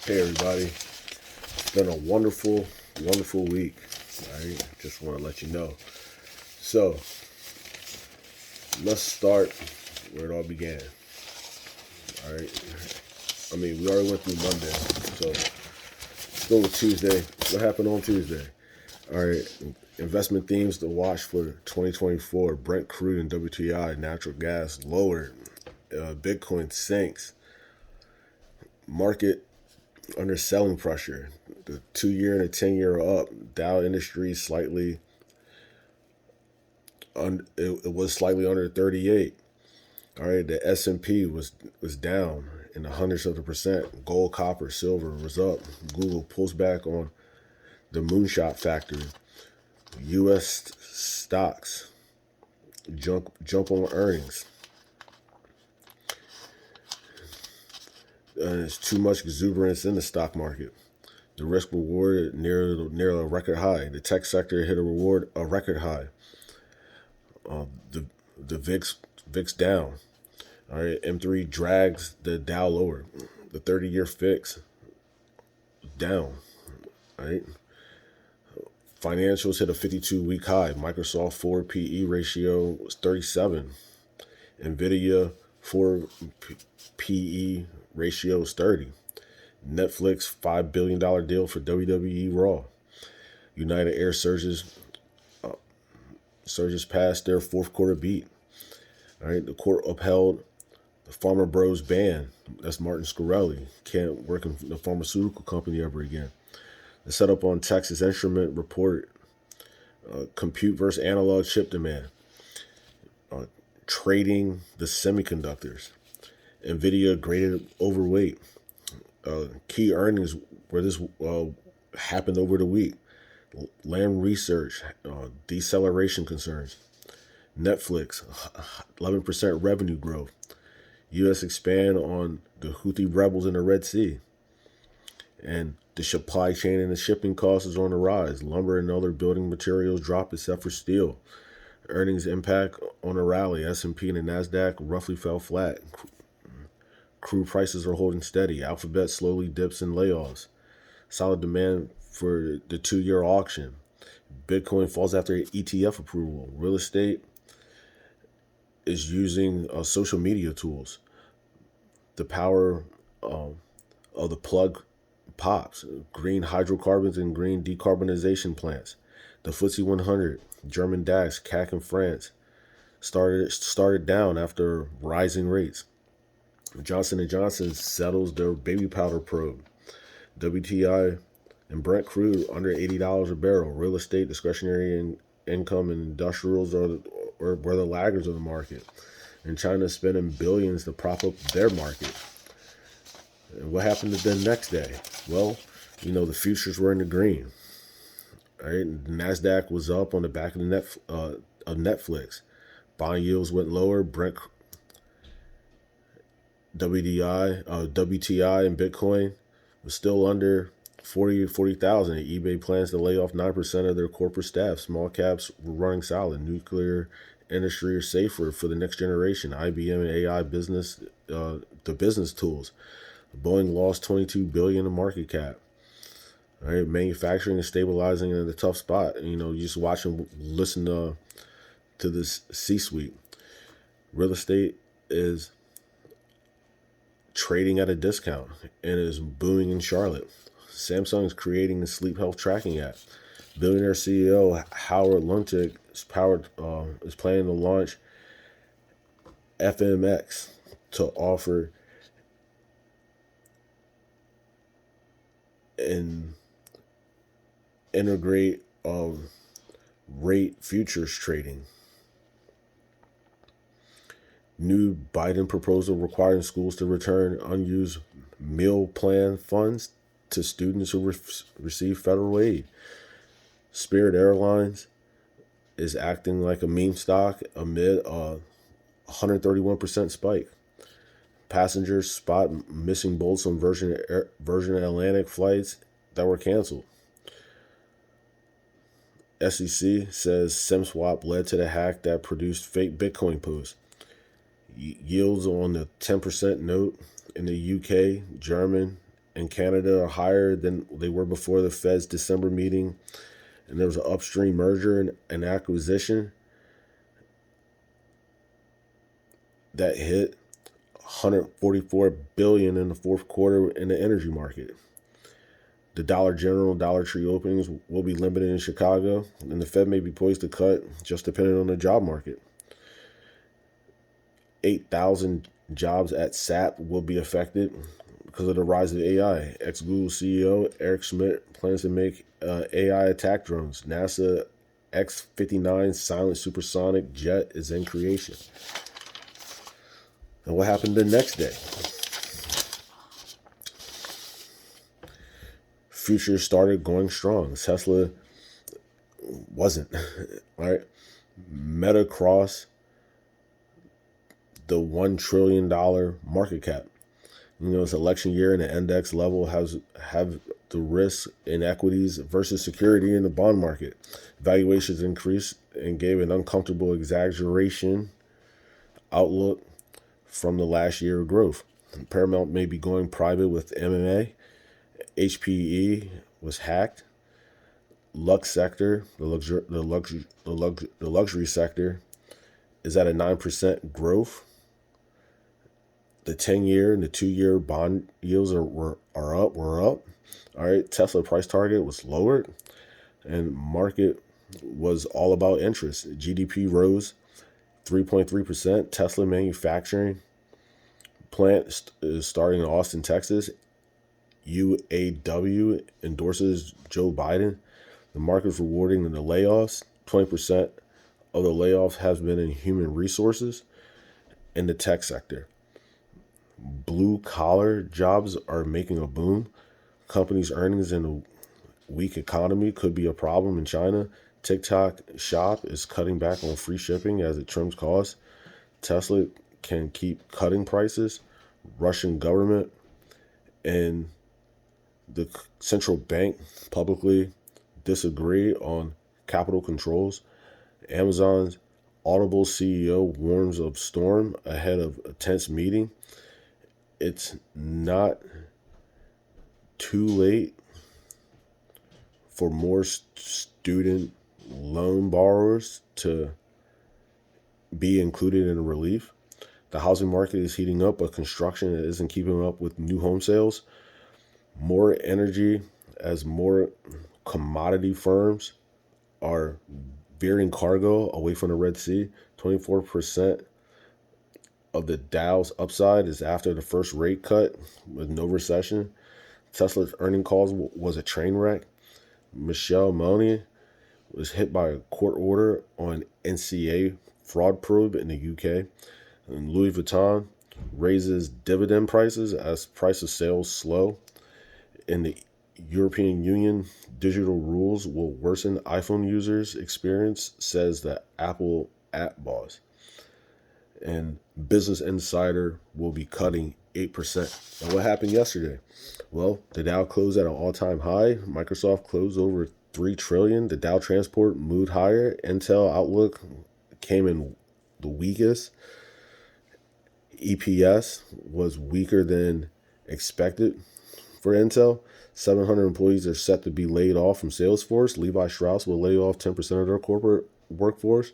Hey everybody, it's been a wonderful, wonderful week. All right, just want to let you know. So let's start where it all began. All right, we already went through Monday, so still with Tuesday. What happened on Tuesday? All right, investment themes to watch for 2024: Brent crude and WTI, natural gas lowered, Bitcoin sinks, market under selling pressure. The 2 year and the 10 year are up. Dow Industries slightly it was slightly under 38. All right, the S&P was down in the hundreds of the percent. Gold, copper, silver was up. Google pulls back on the moonshot factor. U.S. stocks jump on earnings. There's too much exuberance in the stock market. The risk reward near a record high. The tech sector hit a record high. The VIX down. All right, M3 drags the Dow lower. The 30-year fix down. All right. Financials hit a 52-week high. Microsoft forward PE ratio was 37. Nvidia forward PE ratio is 30. Netflix $5 billion deal for WWE Raw. United Air surges past their fourth quarter beat. All right, the court upheld the Farmer Bros ban. That's Martin Scorelli. Can't work in the pharmaceutical company ever again. The setup on Texas Instrument report. Compute versus analog chip demand. Trading the semiconductors. Nvidia graded overweight. Key earnings where this happened over the week. Lam Research, deceleration concerns. Netflix, 11% revenue growth. U.S. expand on the Houthi rebels in the Red Sea. And the supply chain and the shipping costs is on the rise. Lumber and other building materials drop except for steel. Earnings impact on a rally. S&P and the NASDAQ roughly fell flat. Crude prices are holding steady. Alphabet slowly dips in layoffs. Solid demand for the 2 year auction. Bitcoin falls after ETF approval. Real estate is using social media tools. The power of the plug pops. Green hydrocarbons and green decarbonization plants. The FTSE 100, German DAX, CAC in France started down after rising rates. Johnson & Johnson settles their baby powder probe. WTI and Brent crude under $80 a barrel. Real estate, discretionary income, and industrials are the laggards of the market. And China's spending billions to prop up their market. And what happened the next day? Well, the futures were in the green. All right, the NASDAQ was up on the back of Netflix. Bond yields went lower. Brent, WTI, and Bitcoin was still under 40,000. eBay plans to lay off 9% of their corporate staff. Small caps were running solid. Nuclear industry are safer for the next generation. IBM and AI business, the business tools. Boeing lost $22 billion in market cap. All right, manufacturing is stabilizing in a tough spot. You just watch and listen to this C-suite. Real estate is trading at a discount and is booming in Charlotte. Samsung is creating a sleep health tracking app. Billionaire CEO Howard Lutnick is planning to launch FMX to offer and integrate rate futures trading. New Biden proposal requiring schools to return unused meal plan funds to students who receive federal aid. Spirit Airlines is acting like a meme stock amid a 131% spike. Passengers spot missing bolts on Virgin Atlantic flights that were canceled. SEC says SimSwap led to the hack that produced fake Bitcoin posts. Yields on the 10% note in the UK, German, in Canada are higher than they were before the Fed's December meeting. And there was an upstream merger and acquisition that hit 144 billion in the fourth quarter in the energy market. The Dollar General, Dollar Tree openings will be limited in Chicago, and the Fed may be poised to cut just depending on the job market. 8,000 jobs at SAP will be affected because of the rise of AI. Ex-Google CEO Eric Schmidt plans to make AI attack drones. NASA X-59 silent supersonic jet is in creation. And what happened the next day? Futures started going strong. Tesla wasn't. All right. Meta crossed the $1 trillion market cap. It's election year and the index level have the risk in equities versus security in the bond market. Valuations increased and gave an uncomfortable exaggeration outlook from the last year of growth. Paramount may be going private with MMA. HPE was hacked. Lux sector, the luxury sector, is at a 9% growth. The 10-year and the 2-year bond yields are up. We're up. All right. Tesla price target was lowered, and market was all about interest. GDP rose 3.3%. Tesla manufacturing plant is starting in Austin, Texas. UAW endorses Joe Biden. The market's rewarding the layoffs. 20% of the layoffs has been in human resources in the tech sector. Blue collar jobs are making a boom. Companies' earnings in a weak economy could be a problem in China. TikTok Shop is cutting back on free shipping as it trims costs. Tesla can keep cutting prices. Russian government and the central bank publicly disagree on capital controls. Amazon's Audible CEO warns of storm ahead of a tense meeting. It's not too late for more student loan borrowers to be included in a relief. The housing market is heating up, but construction isn't keeping up with new home sales. More energy as more commodity firms are veering cargo away from the Red Sea. 24% of the Dow's upside is after the first rate cut with no recession. Tesla's earning calls was a train wreck. Michelle Money was hit by a court order on NCA fraud probe in the UK. And Louis Vuitton raises dividend prices as price of sales slow. In the European Union, digital rules will worsen iPhone users' experience, says the Apple app boss. And Business Insider will be cutting 8%. And what happened yesterday? Well, the Dow closed at an all-time high. Microsoft closed over $3 trillion. The Dow Transport moved higher. Intel outlook came in the weakest. EPS was weaker than expected for Intel. 700 employees are set to be laid off from Salesforce. Levi Strauss will lay off 10% of their corporate workforce.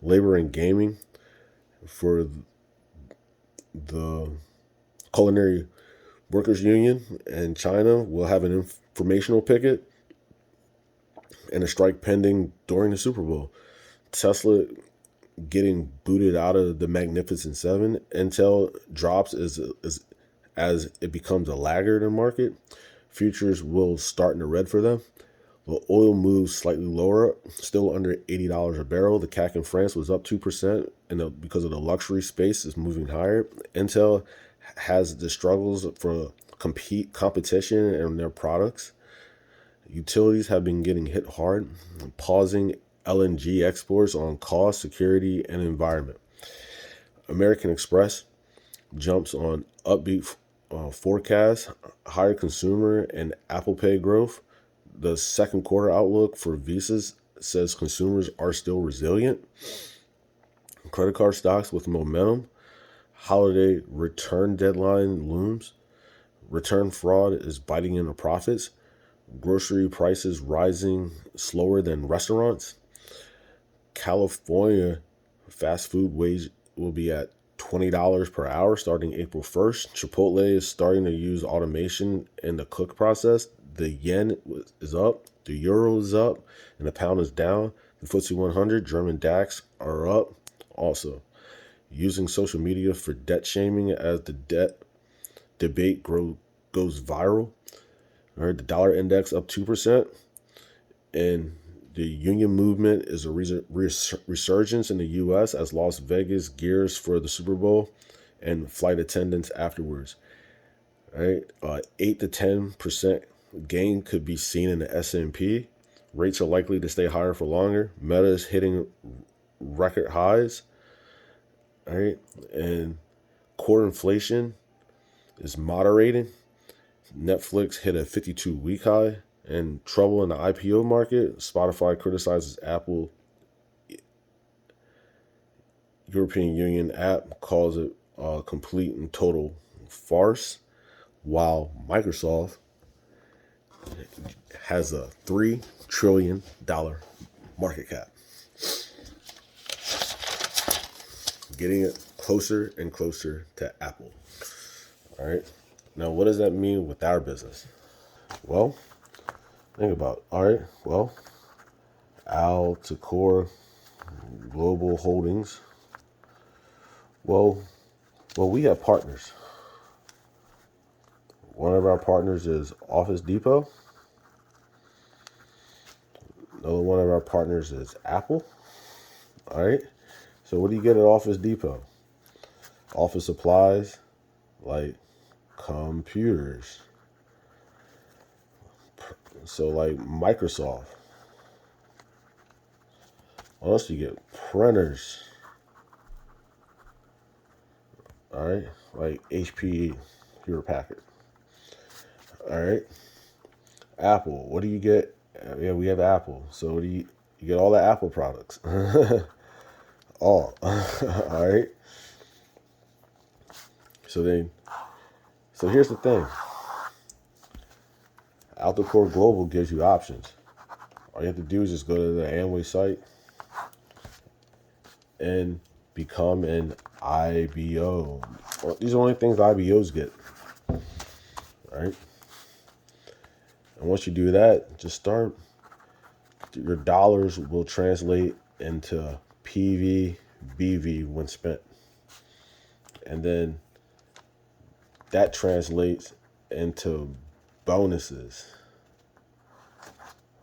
Labor and gaming for the Culinary Workers Union in China will have an informational picket and a strike pending during the Super Bowl. Tesla getting booted out of the Magnificent Seven. Intel drops as it becomes a laggard in the market. Futures will start in the red for them. The oil moves slightly lower, still under $80 a barrel. The CAC in France was up 2%, and because of the luxury space, is moving higher. Intel has the struggles for competition in their products. Utilities have been getting hit hard, pausing LNG exports on cost, security, and environment. American Express jumps on upbeat forecast, higher consumer and Apple Pay growth. The second quarter outlook for Visa says consumers are still resilient. Credit card stocks with momentum. Holiday return deadline looms. Return fraud is biting into profits. Grocery prices rising slower than restaurants. California fast food wage will be at $20 per hour starting April 1st. Chipotle is starting to use automation in the cook process. The yen is up, the euro is up, and the pound is down. The FTSE 100, German DAX are up also. Using social media for debt shaming as the debt debate goes viral. All right, the dollar index up 2%, and the union movement is a resurgence in the U.S. as Las Vegas gears for the Super Bowl and flight attendants afterwards. All right, 8 to 10% gain could be seen in the S&P. Rates are likely to stay higher for longer. Meta is hitting record highs. All right, and core inflation is moderating. Netflix hit a 52-week high. And trouble in the IPO market. Spotify criticizes Apple European Union app, calls it a complete and total farce, while Microsoft has a $3 trillion market cap. Getting it closer and closer to Apple. All right. Now, what does that mean with our business? Well, think about it. All right. Well, Alticor Global Holdings. Well, we have partners. One of our partners is Office Depot. Another one of our partners is Apple. All right. So what do you get at Office Depot? Office supplies like computers. So like Microsoft. What else do you get? Printers. All right. Like HP, Hewlett Packard. All right. Apple. What do you get? Yeah, we have Apple. So what do you get all the Apple products. All. All right. So here's the thing. Alticor Global gives you options. All you have to do is just go to the Amway site and become an IBO. Well, these are only things IBOs get. All right. And once you do that, just start. Your dollars will translate into PV, BV when spent. And then that translates into bonuses.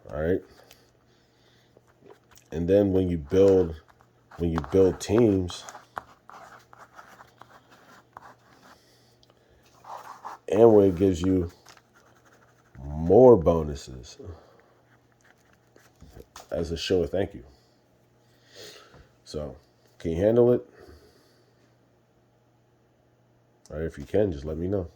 All right. And then when you build teams, Amway gives you more bonuses as a show of thank you. So, can you handle it? All right, if you can, just let me know.